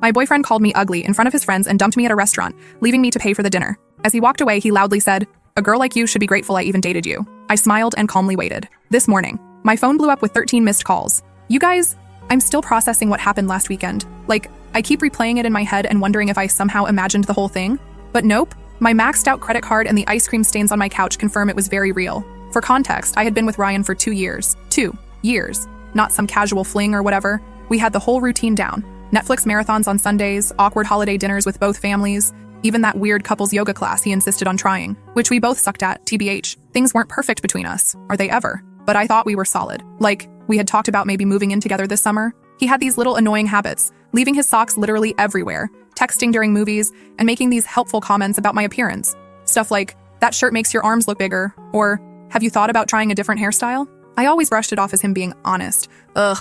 My boyfriend called me ugly in front of his friends and dumped me at a restaurant, leaving me to pay for the dinner. As he walked away, he loudly said, "A girl like you should be grateful I even dated you." I smiled and calmly waited. This morning, my phone blew up with 13 missed calls. You guys, I'm still processing what happened last weekend. I keep replaying it in my head and wondering if I somehow imagined the whole thing. But nope, my maxed out credit card and the ice cream stains on my couch confirm it was very real. For context, I had been with Ryan for 2 years. 2 years. Not some casual fling or whatever. We had the whole routine down. Netflix marathons on Sundays, awkward holiday dinners with both families, even that weird couples yoga class he insisted on trying, which we both sucked at, TBH. Things weren't perfect between us. Are they ever? But I thought we were solid. We had talked about maybe moving in together this summer. He had these little annoying habits, leaving his socks literally everywhere, texting during movies, and making these helpful comments about my appearance. Stuff like, "That shirt makes your arms look bigger," or, "Have you thought about trying a different hairstyle?" I always brushed it off as him being honest.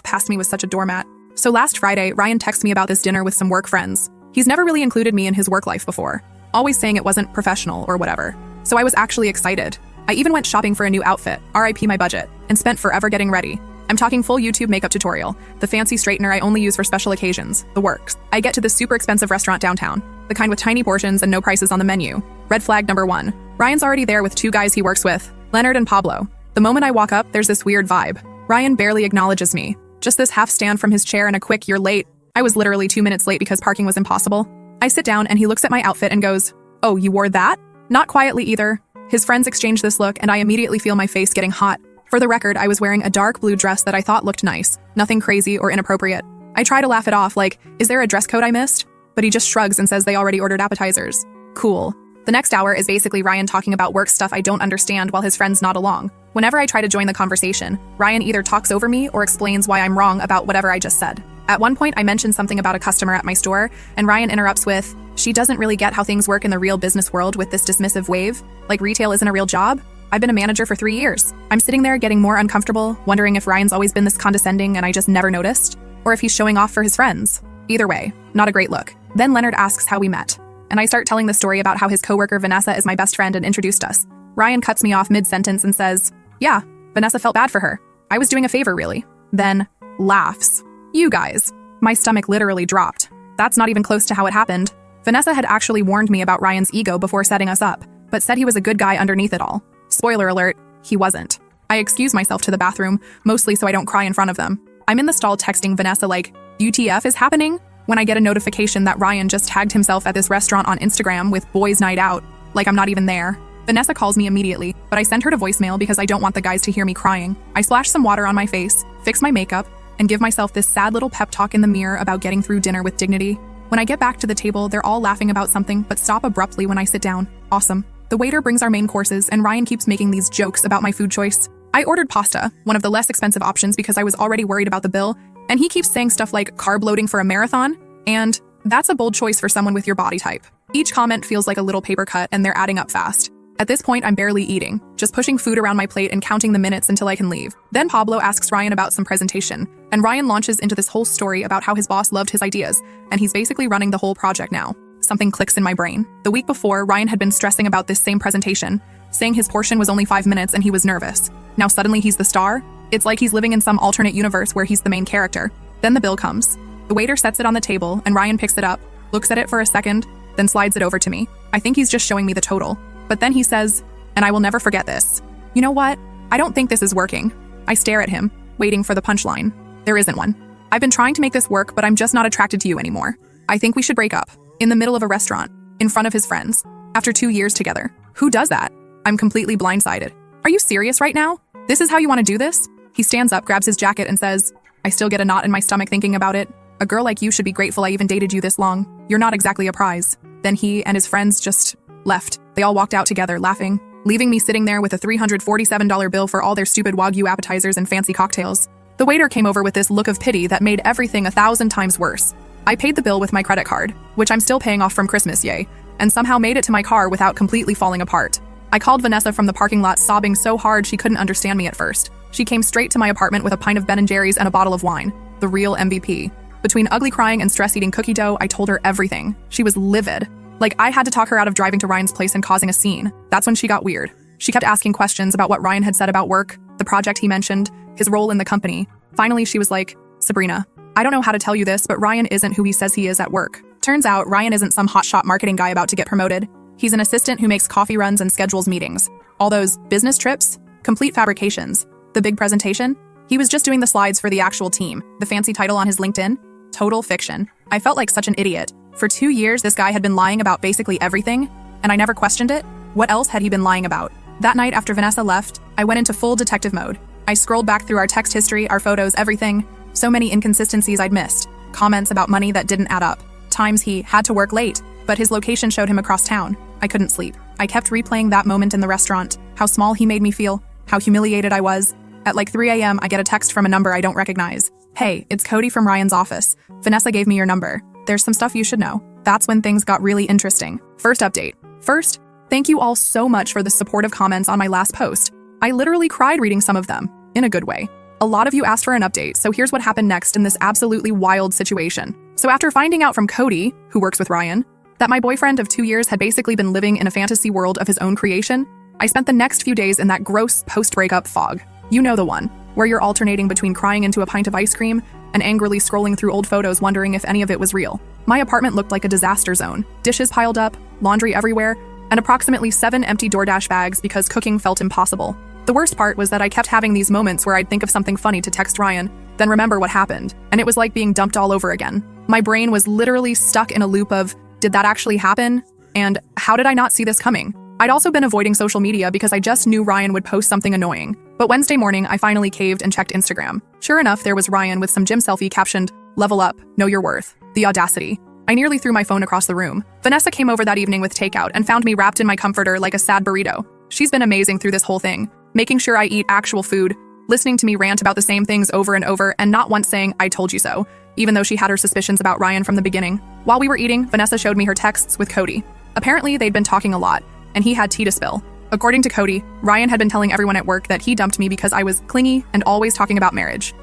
Past me was such a doormat. So last Friday, Ryan texted me about this dinner with some work friends. He's never really included me in his work life before, always saying it wasn't professional or whatever. So I was actually excited. I even went shopping for a new outfit, RIP my budget, and spent forever getting ready. I'm talking full YouTube makeup tutorial, the fancy straightener I only use for special occasions, the works. I get to this super expensive restaurant downtown, the kind with tiny portions and no prices on the menu. Red flag number 1. Ryan's already there with 2 guys he works with, Leonard and Pablo. The moment I walk up, there's this weird vibe. Ryan barely acknowledges me. Just this half stand from his chair and a quick "you're late." I was literally 2 minutes late because parking was impossible. I sit down and he looks at my outfit and goes, "Oh, you wore that?" Not quietly either. His friends exchange this look and I immediately feel my face getting hot. For the record, I was wearing a dark blue dress that I thought looked nice. Nothing crazy or inappropriate. I try to laugh it off is there a dress code I missed? But he just shrugs and says they already ordered appetizers. Cool. The next hour is basically Ryan talking about work stuff I don't understand while his friends nod along. Whenever I try to join the conversation, Ryan either talks over me or explains why I'm wrong about whatever I just said. At one point, I mentioned something about a customer at my store, and Ryan interrupts with, "She doesn't really get how things work in the real business world with this dismissive wave. Retail isn't a real job. I've been a manager for 3 years." I'm sitting there getting more uncomfortable, wondering if Ryan's always been this condescending and I just never noticed, or if he's showing off for his friends. Either way, not a great look. Then Leonard asks how we met, and I start telling the story about how his coworker Vanessa is my best friend and introduced us. Ryan cuts me off mid-sentence and says, "Yeah, Vanessa felt bad for her. I was doing a favor, really." Then laughs. You guys. My stomach literally dropped. That's not even close to how it happened. Vanessa had actually warned me about Ryan's ego before setting us up, but said he was a good guy underneath it all. Spoiler alert, he wasn't. I excuse myself to the bathroom, mostly so I don't cry in front of them. I'm in the stall texting Vanessa "UTF is happening?" when I get a notification that Ryan just tagged himself at this restaurant on Instagram with boys night out, I'm not even there. Vanessa calls me immediately, but I send her to voicemail because I don't want the guys to hear me crying. I splash some water on my face, fix my makeup, and give myself this sad little pep talk in the mirror about getting through dinner with dignity. When I get back to the table, they're all laughing about something, but stop abruptly when I sit down. Awesome. The waiter brings our main courses, and Ryan keeps making these jokes about my food choice. I ordered pasta, one of the less expensive options because I was already worried about the bill, and he keeps saying stuff like carb loading for a marathon, and that's a bold choice for someone with your body type. Each comment feels like a little paper cut, and they're adding up fast. At this point, I'm barely eating, just pushing food around my plate and counting the minutes until I can leave. Then Pablo asks Ryan about some presentation, and Ryan launches into this whole story about how his boss loved his ideas, and he's basically running the whole project now. Something clicks in my brain. The week before, Ryan had been stressing about this same presentation, saying his portion was only 5 minutes and he was nervous. Now suddenly he's the star? It's like he's living in some alternate universe where he's the main character. Then the bill comes. The waiter sets it on the table, and Ryan picks it up, looks at it for a second, then slides it over to me. I think he's just showing me the total. But then he says, and I will never forget this, "You know what? I don't think this is working." I stare at him, waiting for the punchline. There isn't one. "I've been trying to make this work, but I'm just not attracted to you anymore. I think we should break up." In the middle of a restaurant, in front of his friends, after 2 years together. Who does that? I'm completely blindsided. Are you serious right now? This is how you want to do this? He stands up, grabs his jacket, and says, I still get a knot in my stomach thinking about it. "A girl like you should be grateful I even dated you this long. You're not exactly a prize." Then he and his friends just left. They all walked out together, laughing, leaving me sitting there with a $347 bill for all their stupid Wagyu appetizers and fancy cocktails. The waiter came over with this look of pity that made everything 1,000 times worse. I paid the bill with my credit card, which I'm still paying off from Christmas, yay, and somehow made it to my car without completely falling apart. I called Vanessa from the parking lot sobbing so hard she couldn't understand me at first. She came straight to my apartment with a pint of Ben & Jerry's and a bottle of wine. The real MVP. Between ugly crying and stress-eating cookie dough, I told her everything. She was livid. I had to talk her out of driving to Ryan's place and causing a scene. That's when she got weird. She kept asking questions about what Ryan had said about work, the project he mentioned, his role in the company. Finally, she was like, "Sabrina, I don't know how to tell you this, but Ryan isn't who he says he is at work. Turns out, Ryan isn't some hotshot marketing guy about to get promoted. He's an assistant who makes coffee runs and schedules meetings. All those business trips? Complete fabrications. The big presentation? He was just doing the slides for the actual team. The fancy title on his LinkedIn? Total fiction. I felt like such an idiot. For 2 years, this guy had been lying about basically everything, and I never questioned it. What else had he been lying about? That night after Vanessa left, I went into full detective mode. I scrolled back through our text history, our photos, everything. So many inconsistencies I'd missed. Comments about money that didn't add up. Times he had to work late, but his location showed him across town. I couldn't sleep. I kept replaying that moment in the restaurant, how small he made me feel, how humiliated I was. At like 3 a.m., I get a text from a number I don't recognize. Hey, it's Cody from Ryan's office. Vanessa gave me your number. There's some stuff you should know. That's when things got really interesting. First update. First, thank you all so much for the supportive comments on my last post. I literally cried reading some of them, in a good way. A lot of you asked for an update, so here's what happened next in this absolutely wild situation. So after finding out from Cody, who works with Ryan, that my boyfriend of 2 years had basically been living in a fantasy world of his own creation, I spent the next few days in that gross post-breakup fog. You know the one, where you're alternating between crying into a pint of ice cream and angrily scrolling through old photos wondering if any of it was real. My apartment looked like a disaster zone. Dishes piled up, laundry everywhere, and approximately 7 empty DoorDash bags because cooking felt impossible. The worst part was that I kept having these moments where I'd think of something funny to text Ryan, then remember what happened, and it was like being dumped all over again. My brain was literally stuck in a loop of, did that actually happen? And how did I not see this coming? I'd also been avoiding social media because I just knew Ryan would post something annoying. But Wednesday morning, I finally caved and checked Instagram. Sure enough, there was Ryan with some gym selfie captioned, "Level up, know your worth." The audacity. I nearly threw my phone across the room. Vanessa came over that evening with takeout and found me wrapped in my comforter like a sad burrito. She's been amazing through this whole thing, making sure I eat actual food, listening to me rant about the same things over and over, and not once saying, "I told you so," even though she had her suspicions about Ryan from the beginning. While we were eating, Vanessa showed me her texts with Cody. Apparently, they'd been talking a lot, and he had tea to spill. According to Cody, Ryan had been telling everyone at work that he dumped me because I was clingy and always talking about marriage.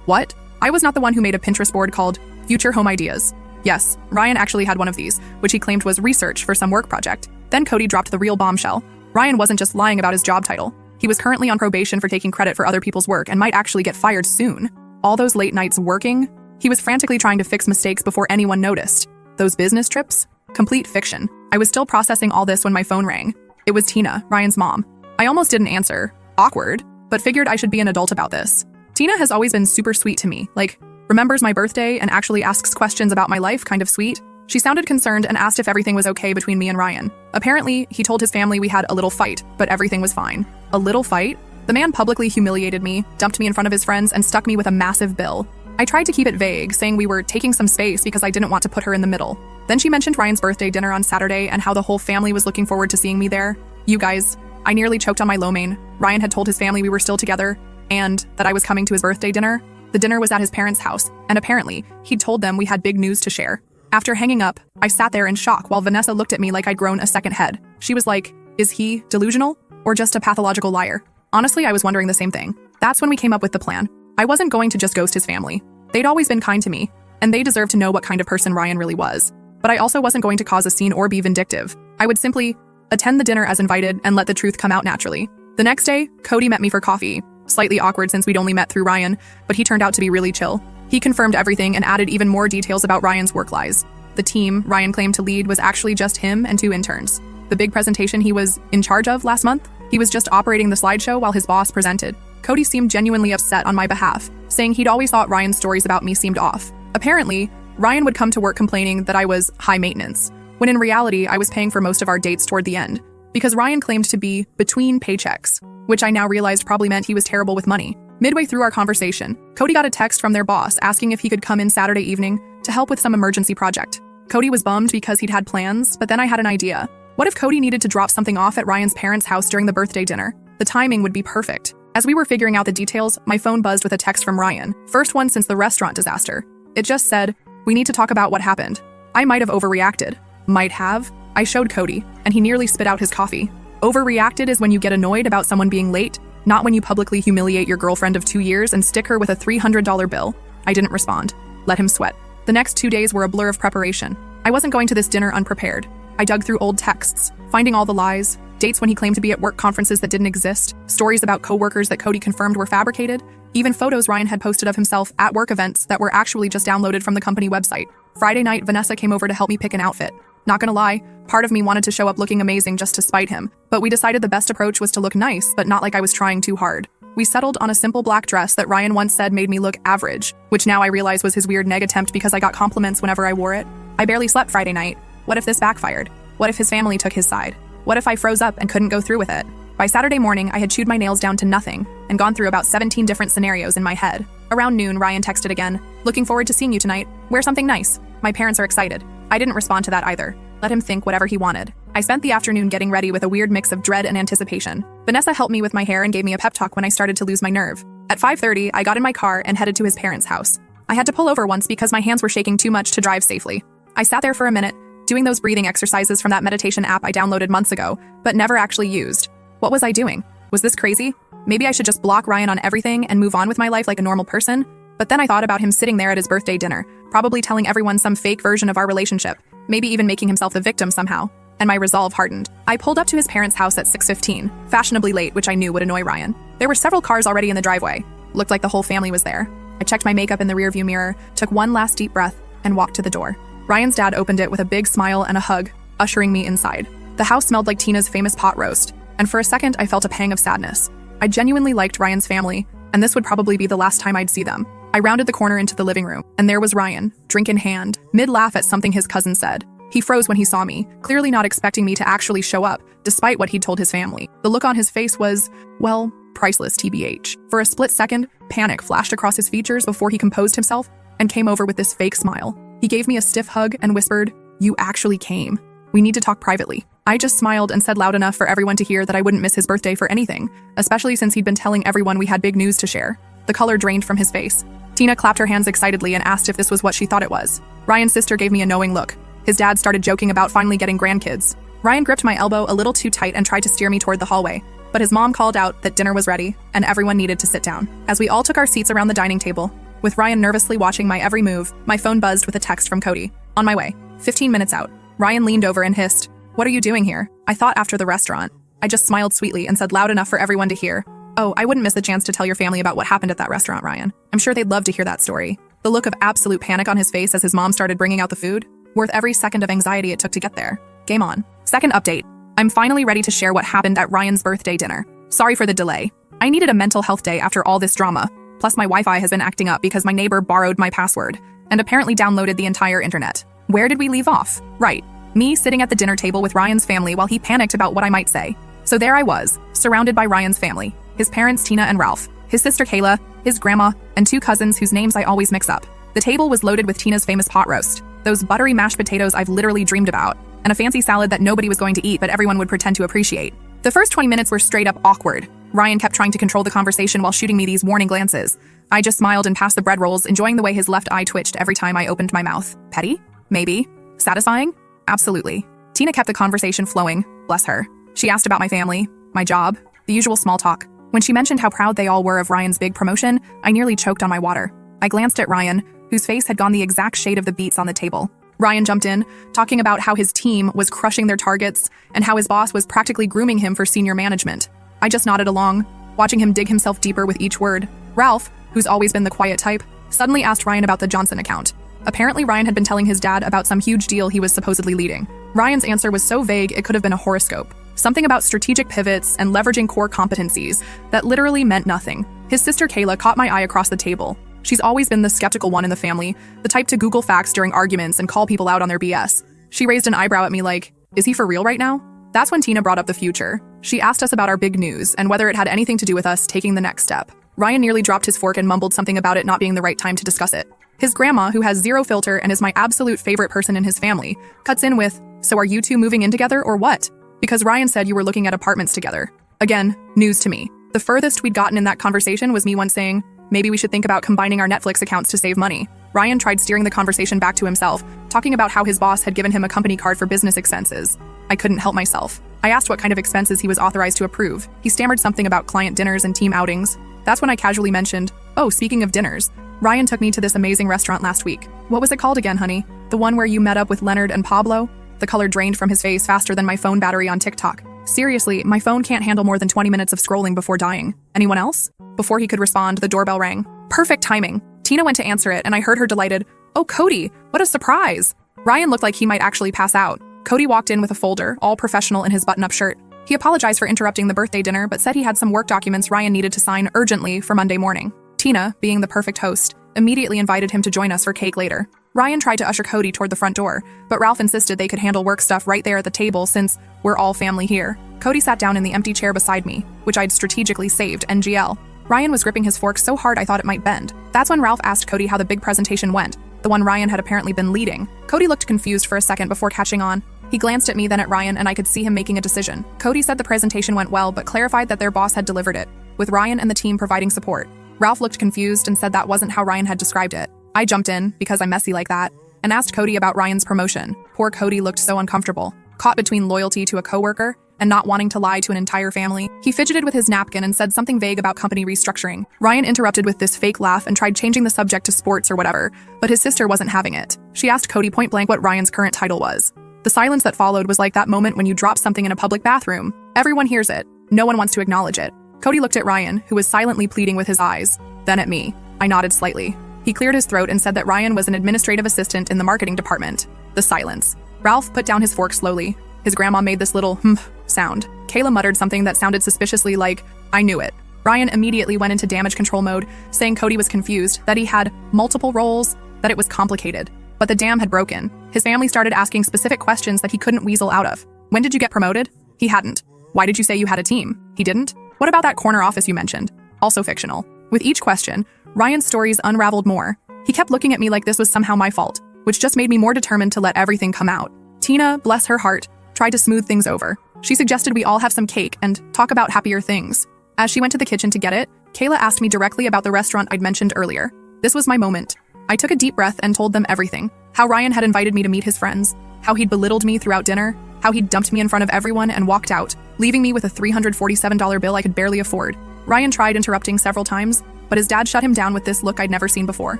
What? I was not the one who made a Pinterest board called Future Home Ideas. Yes, Ryan actually had one of these, which he claimed was research for some work project. Then Cody dropped the real bombshell. Ryan wasn't just lying about his job title. He was currently on probation for taking credit for other people's work and might actually get fired soon. All those late nights working? He was frantically trying to fix mistakes before anyone noticed. Those business trips? Complete fiction. I was still processing all this when my phone rang. It was Tina, Ryan's mom. I almost didn't answer. Awkward, but figured I should be an adult about this. Tina has always been super sweet to me, like, remembers my birthday and actually asks questions about my life, kind of sweet. She sounded concerned and asked if everything was okay between me and Ryan. Apparently, he told his family we had a little fight, but everything was fine. A little fight? The man publicly humiliated me, dumped me in front of his friends, and stuck me with a massive bill. I tried to keep it vague, saying we were taking some space because I didn't want to put her in the middle. Then she mentioned Ryan's birthday dinner on Saturday and how the whole family was looking forward to seeing me there. You guys, I nearly choked on my lo mein. Ryan had told his family we were still together, and that I was coming to his birthday dinner. The dinner was at his parents' house, and apparently, he'd told them we had big news to share. After hanging up, I sat there in shock while Vanessa looked at me like I'd grown a second head. She was like, is he delusional or just a pathological liar? Honestly, I was wondering the same thing. That's when we came up with the plan. I wasn't going to just ghost his family. They'd always been kind to me, and they deserved to know what kind of person Ryan really was. But I also wasn't going to cause a scene or be vindictive. I would simply attend the dinner as invited and let the truth come out naturally. The next day, Cody met me for coffee. Slightly awkward since we'd only met through Ryan, but he turned out to be really chill. He confirmed everything and added even more details about Ryan's work lies. The team Ryan claimed to lead was actually just him and 2 interns. The big presentation he was in charge of last month, he was just operating the slideshow while his boss presented. Cody seemed genuinely upset on my behalf, saying he'd always thought Ryan's stories about me seemed off. Apparently, Ryan would come to work complaining that I was high maintenance, when in reality I was paying for most of our dates toward the end, because Ryan claimed to be between paychecks, which I now realized probably meant he was terrible with money. Midway through our conversation, Cody got a text from their boss asking if he could come in Saturday evening to help with some emergency project. Cody was bummed because he'd had plans, but then I had an idea. What if Cody needed to drop something off at Ryan's parents' house during the birthday dinner? The timing would be perfect. As we were figuring out the details, my phone buzzed with a text from Ryan, first one since the restaurant disaster. It just said, "We need to talk about what happened." I might have overreacted. Might have. I showed Cody, and he nearly spit out his coffee. Overreacted is when you get annoyed about someone being late, not when you publicly humiliate your girlfriend of 2 years and stick her with a $300 bill. I didn't respond. Let him sweat. The next 2 days were a blur of preparation. I wasn't going to this dinner unprepared. I dug through old texts, finding all the lies, dates when he claimed to be at work conferences that didn't exist, stories about coworkers that Cody confirmed were fabricated, even photos Ryan had posted of himself at work events that were actually just downloaded from the company website. Friday night, Vanessa came over to help me pick an outfit. Not gonna lie, part of me wanted to show up looking amazing just to spite him, but we decided the best approach was to look nice, but not like I was trying too hard. We settled on a simple black dress that Ryan once said made me look average, which now I realize was his weird neg attempt because I got compliments whenever I wore it. I barely slept Friday night. What if this backfired? What if his family took his side? What if I froze up and couldn't go through with it? By Saturday morning, I had chewed my nails down to nothing and gone through about 17 different scenarios in my head. Around noon, Ryan texted again, "Looking forward to seeing you tonight. Wear something nice. My parents are excited." I didn't respond to that either. Let him think whatever he wanted. I spent the afternoon getting ready with a weird mix of dread and anticipation. Vanessa helped me with my hair and gave me a pep talk when I started to lose my nerve. At 5:30, I got in my car and headed to his parents' house. I had to pull over once because my hands were shaking too much to drive safely. I sat there for a minute, doing those breathing exercises from that meditation app I downloaded months ago, but never actually used. What was I doing? Was this crazy? Maybe I should just block Ryan on everything and move on with my life like a normal person? But then I thought about him sitting there at his birthday dinner, probably telling everyone some fake version of our relationship, maybe even making himself the victim somehow. And my resolve hardened. I pulled up to his parents' house at 6:15, fashionably late, which I knew would annoy Ryan. There were several cars already in the driveway. Looked like the whole family was there. I checked my makeup in the rearview mirror, took one last deep breath, and walked to the door. Ryan's dad opened it with a big smile and a hug, ushering me inside. The house smelled like Tina's famous pot roast, and for a second I felt a pang of sadness. I genuinely liked Ryan's family, and this would probably be the last time I'd see them. I rounded the corner into the living room, and there was Ryan, drink in hand, mid-laugh at something his cousin said. He froze when he saw me, clearly not expecting me to actually show up, despite what he'd told his family. The look on his face was, well, priceless TBH. For a split second, panic flashed across his features before he composed himself and came over with this fake smile. He gave me a stiff hug and whispered, "You actually came. We need to talk privately." I just smiled and said loud enough for everyone to hear that I wouldn't miss his birthday for anything, especially since he'd been telling everyone we had big news to share. The color drained from his face. Tina clapped her hands excitedly and asked if this was what she thought it was. Ryan's sister gave me a knowing look. His dad started joking about finally getting grandkids. Ryan gripped my elbow a little too tight and tried to steer me toward the hallway, but his mom called out that dinner was ready and everyone needed to sit down. As we all took our seats around the dining table, with Ryan nervously watching my every move, my phone buzzed with a text from Cody. On my way. 15 minutes out. Ryan leaned over and hissed, "What are you doing here?" I thought after the restaurant. I just smiled sweetly and said loud enough for everyone to hear, "Oh, I wouldn't miss the chance to tell your family about what happened at that restaurant, Ryan. I'm sure they'd love to hear that story." The look of absolute panic on his face as his mom started bringing out the food, worth every second of anxiety it took to get there. Game on. Second update. I'm finally ready to share what happened at Ryan's birthday dinner. Sorry for the delay. I needed a mental health day after all this drama. Plus my Wi-Fi has been acting up because my neighbor borrowed my password and apparently downloaded the entire internet. Where did we leave off? Right. Me sitting at the dinner table with Ryan's family while he panicked about what I might say. So there I was, surrounded by Ryan's family. His parents Tina and Ralph, his sister Kayla, his grandma, and two cousins whose names I always mix up. The table was loaded with Tina's famous pot roast, those buttery mashed potatoes I've literally dreamed about, and a fancy salad that nobody was going to eat but everyone would pretend to appreciate. The first 20 minutes were straight up awkward. Ryan kept trying to control the conversation while shooting me these warning glances. I just smiled and passed the bread rolls, enjoying the way his left eye twitched every time I opened my mouth. Petty? Maybe. Satisfying? Absolutely. Tina kept the conversation flowing, bless her. She asked about my family, my job, the usual small talk. When she mentioned how proud they all were of Ryan's big promotion, I nearly choked on my water. I glanced at Ryan, whose face had gone the exact shade of the beets on the table. Ryan jumped in, talking about how his team was crushing their targets and how his boss was practically grooming him for senior management. I just nodded along, watching him dig himself deeper with each word. Ralph, who's always been the quiet type, suddenly asked Ryan about the Johnson account. Apparently, Ryan had been telling his dad about some huge deal he was supposedly leading. Ryan's answer was so vague it could have been a horoscope. Something about strategic pivots and leveraging core competencies that literally meant nothing. His sister Kayla caught my eye across the table. She's always been the skeptical one in the family, the type to Google facts during arguments and call people out on their BS. She raised an eyebrow at me like, "Is he for real right now?" That's when Tina brought up the future. She asked us about our big news and whether it had anything to do with us taking the next step. Ryan nearly dropped his fork and mumbled something about it not being the right time to discuss it. His grandma, who has zero filter and is my absolute favorite person in his family, cuts in with, "So are you two moving in together or what? Because Ryan said you were looking at apartments together." Again, news to me. The furthest we'd gotten in that conversation was me once saying, maybe we should think about combining our Netflix accounts to save money. Ryan tried steering the conversation back to himself, talking about how his boss had given him a company card for business expenses. I couldn't help myself. I asked what kind of expenses he was authorized to approve. He stammered something about client dinners and team outings. That's when I casually mentioned, "Oh, speaking of dinners, Ryan took me to this amazing restaurant last week. What was it called again, honey? The one where you met up with Leonard and Pablo?" The color drained from his face faster than my phone battery on TikTok. Seriously, my phone can't handle more than 20 minutes of scrolling before dying. Anyone else? Before he could respond, the doorbell rang. Perfect timing. Tina went to answer it, and I heard her delighted, "Oh, Cody, what a surprise." Ryan looked like he might actually pass out. Cody walked in with a folder, all professional in his button-up shirt. He apologized for interrupting the birthday dinner, but said he had some work documents Ryan needed to sign urgently for Monday morning. Tina, being the perfect host, immediately invited him to join us for cake later. Ryan tried to usher Cody toward the front door, but Ralph insisted they could handle work stuff right there at the table since we're all family here. Cody sat down in the empty chair beside me, which I'd strategically saved NGL. Ryan was gripping his fork so hard I thought it might bend. That's when Ralph asked Cody how the big presentation went, the one Ryan had apparently been leading. Cody looked confused for a second before catching on. He glanced at me, then at Ryan, and I could see him making a decision. Cody said the presentation went well, but clarified that their boss had delivered it, with Ryan and the team providing support. Ralph looked confused and said that wasn't how Ryan had described it. I jumped in, because I'm messy like that, and asked Cody about Ryan's promotion. Poor Cody looked so uncomfortable, caught between loyalty to a coworker and not wanting to lie to an entire family. He fidgeted with his napkin and said something vague about company restructuring. Ryan interrupted with this fake laugh and tried changing the subject to sports or whatever, but his sister wasn't having it. She asked Cody point blank what Ryan's current title was. The silence that followed was like that moment when you drop something in a public bathroom. Everyone hears it. No one wants to acknowledge it. Cody looked at Ryan, who was silently pleading with his eyes, then at me. I nodded slightly. He cleared his throat and said that Ryan was an administrative assistant in the marketing department. The silence. Ralph put down his fork slowly. His grandma made this little sound. Kayla muttered something that sounded suspiciously like, "I knew it." Ryan immediately went into damage control mode, saying Cody was confused, that he had multiple roles, that it was complicated. But the dam had broken. His family started asking specific questions that he couldn't weasel out of. When did you get promoted? He hadn't. Why did you say you had a team? He didn't. What about that corner office you mentioned? Also fictional. With each question, Ryan's stories unraveled more. He kept looking at me like this was somehow my fault, which just made me more determined to let everything come out. Tina, bless her heart, tried to smooth things over. She suggested we all have some cake and talk about happier things. As she went to the kitchen to get it, Kayla asked me directly about the restaurant I'd mentioned earlier. This was my moment. I took a deep breath and told them everything. How Ryan had invited me to meet his friends, how he'd belittled me throughout dinner, how he'd dumped me in front of everyone and walked out, leaving me with a $347 bill I could barely afford. Ryan tried interrupting several times, but his dad shut him down with this look I'd never seen before.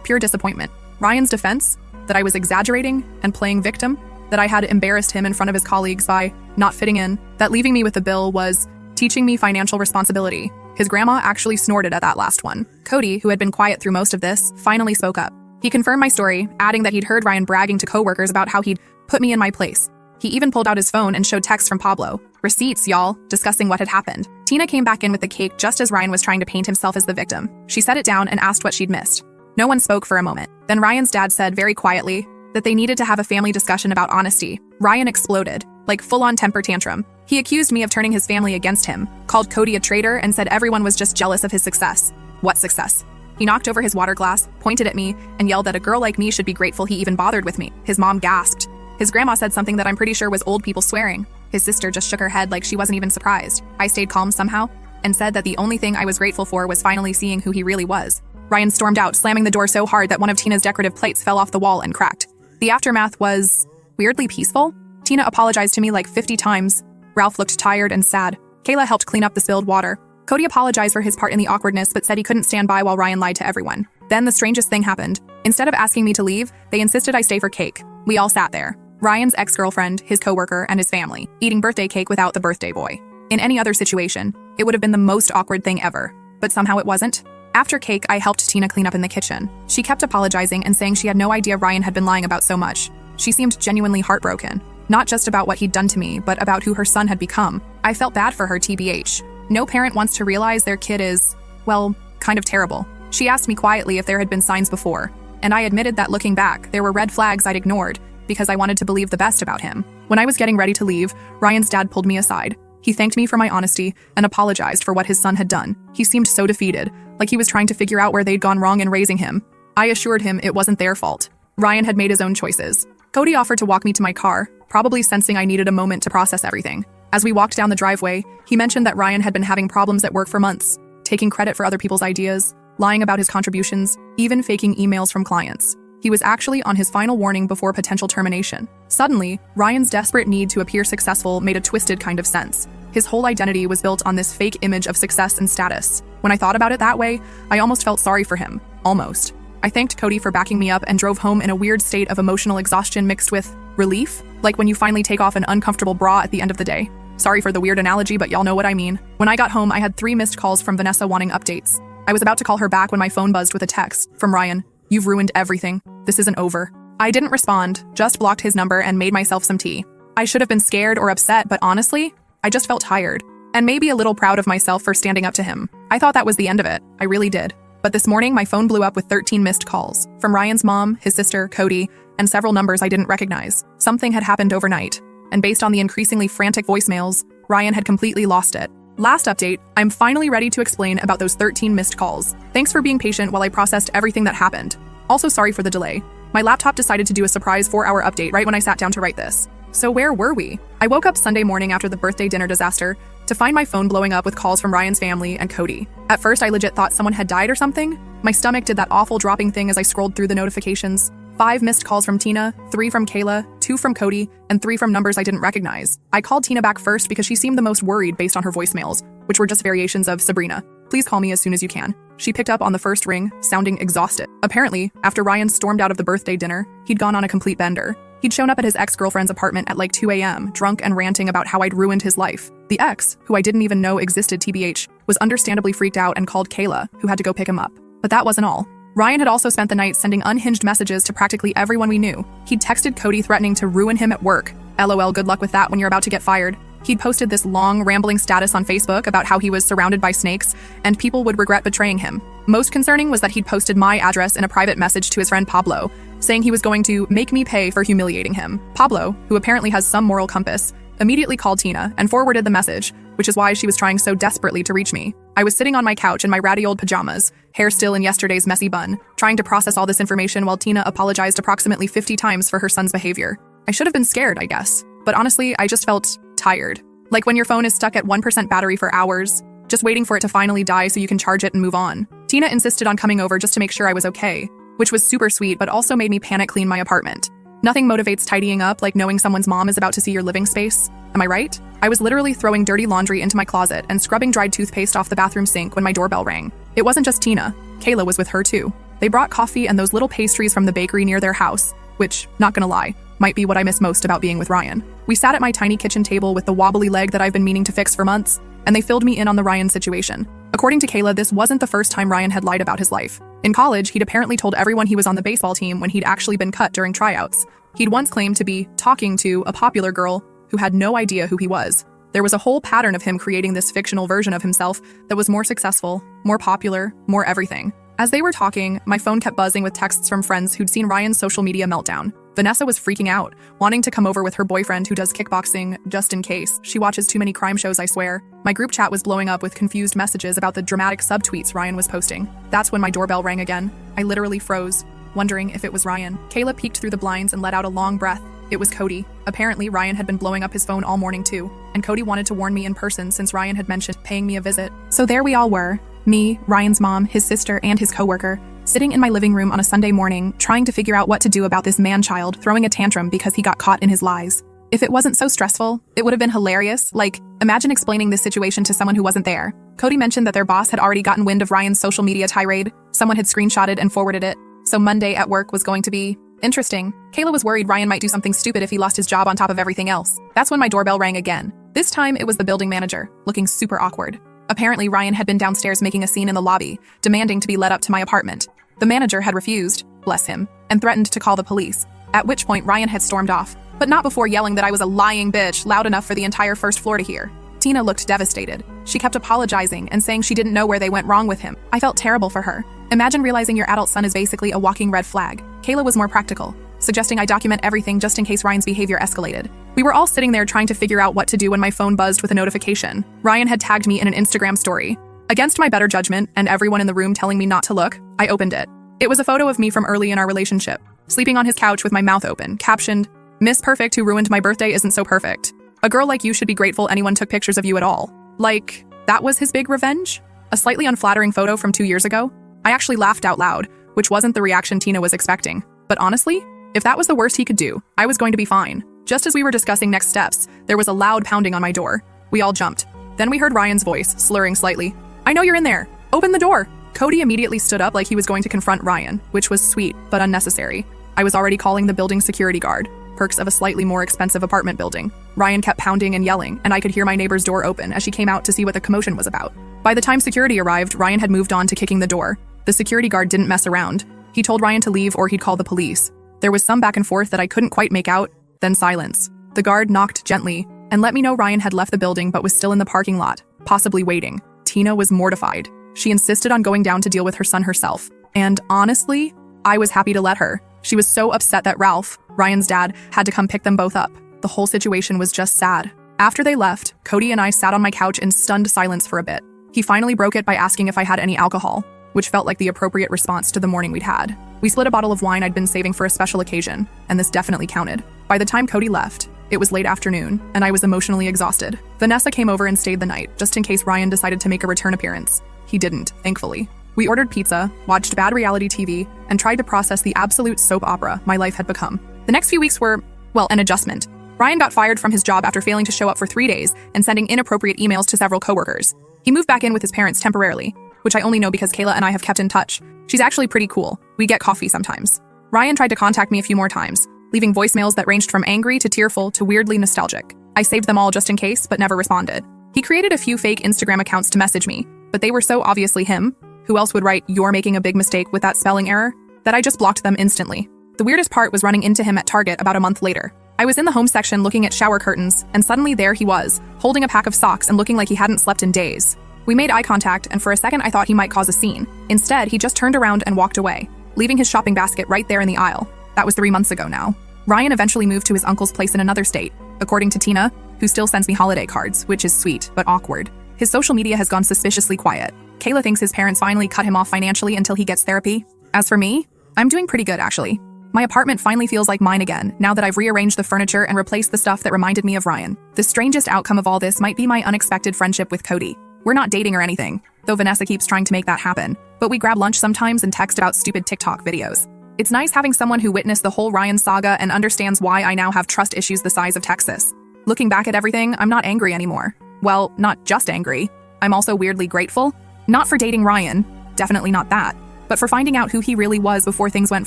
Pure disappointment. Ryan's defense, that I was exaggerating and playing victim, that I had embarrassed him in front of his colleagues by not fitting in, that leaving me with the bill was teaching me financial responsibility. His grandma actually snorted at that last one. Cody, who had been quiet through most of this, finally spoke up. He confirmed my story, adding that he'd heard Ryan bragging to coworkers about how he'd put me in my place. He even pulled out his phone and showed texts from Pablo. Receipts, y'all, discussing what had happened. Tina came back in with the cake just as Ryan was trying to paint himself as the victim. She set it down and asked what she'd missed. No one spoke for a moment. Then Ryan's dad said very quietly that they needed to have a family discussion about honesty. Ryan exploded, like full-on temper tantrum. He accused me of turning his family against him, called Cody a traitor, and said everyone was just jealous of his success. What success? He knocked over his water glass, pointed at me, and yelled that a girl like me should be grateful he even bothered with me. His mom gasped. His grandma said something that I'm pretty sure was old people swearing. His sister just shook her head like she wasn't even surprised. I stayed calm somehow and said that the only thing I was grateful for was finally seeing who he really was. Ryan stormed out, slamming the door so hard that one of Tina's decorative plates fell off the wall and cracked. The aftermath was weirdly peaceful. Tina apologized to me like 50 times. Ralph looked tired and sad. Kayla helped clean up the spilled water. Cody apologized for his part in the awkwardness but said he couldn't stand by while Ryan lied to everyone. Then the strangest thing happened. Instead of asking me to leave, they insisted I stay for cake. We all sat there. Ryan's ex-girlfriend, his coworker, and his family, eating birthday cake without the birthday boy. In any other situation, it would have been the most awkward thing ever. But somehow it wasn't. After cake, I helped Tina clean up in the kitchen. She kept apologizing and saying she had no idea Ryan had been lying about so much. She seemed genuinely heartbroken. Not just about what he'd done to me, but about who her son had become. I felt bad for her, TBH. No parent wants to realize their kid is, well, kind of terrible. She asked me quietly if there had been signs before, and I admitted that looking back, there were red flags I'd ignored because I wanted to believe the best about him. When I was getting ready to leave, Ryan's dad pulled me aside. He thanked me for my honesty and apologized for what his son had done. He seemed so defeated, like he was trying to figure out where they'd gone wrong in raising him. I assured him it wasn't their fault. Ryan had made his own choices. Cody offered to walk me to my car, probably sensing I needed a moment to process everything. As we walked down the driveway, he mentioned that Ryan had been having problems at work for months, taking credit for other people's ideas, lying about his contributions, even faking emails from clients. He was actually on his final warning before potential termination. Suddenly, Ryan's desperate need to appear successful made a twisted kind of sense. His whole identity was built on this fake image of success and status. When I thought about it that way, I almost felt sorry for him. Almost. I thanked Cody for backing me up and drove home in a weird state of emotional exhaustion mixed with relief, like when you finally take off an uncomfortable bra at the end of the day. Sorry for the weird analogy, but y'all know what I mean. When I got home, I had 3 missed calls from Vanessa wanting updates. I was about to call her back when my phone buzzed with a text from Ryan. "You've ruined everything. This isn't over." I didn't respond, just blocked his number and made myself some tea. I should have been scared or upset, but honestly, I just felt tired. And maybe a little proud of myself for standing up to him. I thought that was the end of it. I really did. But this morning, my phone blew up with 13 missed calls. From Ryan's mom, his sister, Cody, and several numbers I didn't recognize. Something had happened overnight. And based on the increasingly frantic voicemails, Ryan had completely lost it. Last update, I'm finally ready to explain about those 13 missed calls. Thanks for being patient while I processed everything that happened. Also sorry for the delay. My laptop decided to do a surprise 4-hour update right when I sat down to write this. So where were we? I woke up Sunday morning after the birthday dinner disaster to find my phone blowing up with calls from Ryan's family and Cody. At first, I legit thought someone had died or something. My stomach did that awful dropping thing as I scrolled through the notifications. 5 missed calls from Tina, 3 from Kayla, 2 from Cody, and 3 from numbers I didn't recognize. I called Tina back first because she seemed the most worried based on her voicemails, which were just variations of "Sabrina, please call me as soon as you can." She picked up on the first ring, sounding exhausted. Apparently, after Ryan stormed out of the birthday dinner, he'd gone on a complete bender. He'd shown up at his ex-girlfriend's apartment at like 2 a.m., drunk and ranting about how I'd ruined his life. The ex, who I didn't even know existed TBH, was understandably freaked out and called Kayla, who had to go pick him up. But that wasn't all. Ryan had also spent the night sending unhinged messages to practically everyone we knew. He'd texted Cody threatening to ruin him at work. LOL, good luck with that when you're about to get fired. He'd posted this long, rambling status on Facebook about how he was surrounded by snakes and people would regret betraying him. Most concerning was that he'd posted my address in a private message to his friend Pablo, saying he was going to make me pay for humiliating him. Pablo, who apparently has some moral compass, immediately called Tina and forwarded the message, which is why she was trying so desperately to reach me. I was sitting on my couch in my ratty old pajamas, hair still in yesterday's messy bun, trying to process all this information while Tina apologized approximately 50 times for her son's behavior. I should have been scared, I guess. But honestly, I just felt tired. Like when your phone is stuck at 1% battery for hours, just waiting for it to finally die so you can charge it and move on. Tina insisted on coming over just to make sure I was okay, which was super sweet but also made me panic clean my apartment. Nothing motivates tidying up like knowing someone's mom is about to see your living space. Am I right? I was literally throwing dirty laundry into my closet and scrubbing dried toothpaste off the bathroom sink when my doorbell rang. It wasn't just Tina. Kayla was with her too. They brought coffee and those little pastries from the bakery near their house, which, not gonna lie, might be what I miss most about being with Ryan. We sat at my tiny kitchen table with the wobbly leg that I've been meaning to fix for months, and they filled me in on the Ryan situation. According to Kayla, this wasn't the first time Ryan had lied about his life. In college, he'd apparently told everyone he was on the baseball team when he'd actually been cut during tryouts. He'd once claimed to be talking to a popular girl who had no idea who he was. There was a whole pattern of him creating this fictional version of himself that was more successful, more popular, more everything. As they were talking, my phone kept buzzing with texts from friends who'd seen Ryan's social media meltdown. Vanessa was freaking out, wanting to come over with her boyfriend who does kickboxing just in case. She watches too many crime shows, I swear. My group chat was blowing up with confused messages about the dramatic subtweets Ryan was posting. That's when my doorbell rang again. I literally froze, wondering if it was Ryan. Kayla peeked through the blinds and let out a long breath. It was Cody. Apparently, Ryan had been blowing up his phone all morning too, and Cody wanted to warn me in person since Ryan had mentioned paying me a visit. So there we all were. Me, Ryan's mom, his sister, and his coworker, sitting in my living room on a Sunday morning, trying to figure out what to do about this man-child throwing a tantrum because he got caught in his lies. If it wasn't so stressful, it would have been hilarious. Like, imagine explaining this situation to someone who wasn't there. Cody mentioned that their boss had already gotten wind of Ryan's social media tirade. Someone had screenshotted and forwarded it. So Monday at work was going to be interesting. Kayla was worried Ryan might do something stupid if he lost his job on top of everything else. That's when my doorbell rang again. This time, it was the building manager, looking super awkward. Apparently, Ryan had been downstairs making a scene in the lobby, demanding to be let up to my apartment. The manager had refused, bless him, and threatened to call the police, at which point Ryan had stormed off, but not before yelling that I was a lying bitch loud enough for the entire first floor to hear. Tina looked devastated. She kept apologizing and saying she didn't know where they went wrong with him. I felt terrible for her. Imagine realizing your adult son is basically a walking red flag. Kayla was more practical, suggesting I document everything just in case Ryan's behavior escalated. We were all sitting there trying to figure out what to do when my phone buzzed with a notification. Ryan had tagged me in an Instagram story. Against my better judgment and everyone in the room telling me not to look, I opened it. It was a photo of me from early in our relationship, sleeping on his couch with my mouth open, captioned, "Miss Perfect who ruined my birthday isn't so perfect. A girl like you should be grateful anyone took pictures of you at all." Like, that was his big revenge? A slightly unflattering photo from 2 years ago? I actually laughed out loud, which wasn't the reaction Tina was expecting. But honestly, if that was the worst he could do, I was going to be fine. Just as we were discussing next steps, there was a loud pounding on my door. We all jumped. Then we heard Ryan's voice, slurring slightly. "I know you're in there. Open the door." Cody immediately stood up like he was going to confront Ryan, which was sweet, but unnecessary. I was already calling the building security guard. perks of a slightly more expensive apartment building. Ryan kept pounding and yelling, and I could hear my neighbor's door open as she came out to see what the commotion was about. By the time security arrived, Ryan had moved on to kicking the door. The security guard didn't mess around. He told Ryan to leave or he'd call the police. There was some back and forth that I couldn't quite make out, then silence. The guard knocked gently and let me know Ryan had left the building but was still in the parking lot, possibly waiting. Tina was mortified. She insisted on going down to deal with her son herself. And honestly, I was happy to let her. She was so upset that Ralph, Ryan's dad, had to come pick them both up. The whole situation was just sad. After they left, Cody and I sat on my couch in stunned silence for a bit. He finally broke it by asking if I had any alcohol, which felt like the appropriate response to the morning we'd had. We split a bottle of wine I'd been saving for a special occasion, and this definitely counted. By the time Cody left, it was late afternoon, and I was emotionally exhausted. Vanessa came over and stayed the night, just in case Ryan decided to make a return appearance. He didn't, thankfully. We ordered pizza, watched bad reality TV, and tried to process the absolute soap opera my life had become. The next few weeks were, well, an adjustment. Ryan got fired from his job after failing to show up for 3 days and sending inappropriate emails to several coworkers. He moved back in with his parents temporarily, which I only know because Kayla and I have kept in touch. She's actually pretty cool. We get coffee sometimes. Ryan tried to contact me a few more times, leaving voicemails that ranged from angry to tearful to weirdly nostalgic. I saved them all just in case, but never responded. He created a few fake Instagram accounts to message me, but they were so obviously him. Who else would write, "You're making a big mistake" with that spelling error? That I just blocked them instantly. The weirdest part was running into him at Target about a month later. I was in the home section looking at shower curtains, and suddenly there he was, holding a pack of socks and looking like he hadn't slept in days. We made eye contact, and for a second I thought he might cause a scene. Instead, he just turned around and walked away, leaving his shopping basket right there in the aisle. That was 3 months ago now. Ryan eventually moved to his uncle's place in another state, according to Tina, who still sends me holiday cards, which is sweet, but awkward. His social media has gone suspiciously quiet. Kayla thinks his parents finally cut him off financially until he gets therapy. As for me, I'm doing pretty good, actually. My apartment finally feels like mine again, now that I've rearranged the furniture and replaced the stuff that reminded me of Ryan. The strangest outcome of all this might be my unexpected friendship with Cody. We're not dating or anything, though Vanessa keeps trying to make that happen, but we grab lunch sometimes and text about stupid TikTok videos. It's nice having someone who witnessed the whole Ryan saga and understands why I now have trust issues the size of Texas. Looking back at everything, I'm not angry anymore. Well, not just angry. I'm also weirdly grateful. Not for dating Ryan, definitely not that, but for finding out who he really was before things went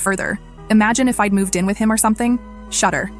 further. Imagine if I'd moved in with him or something. Shudder.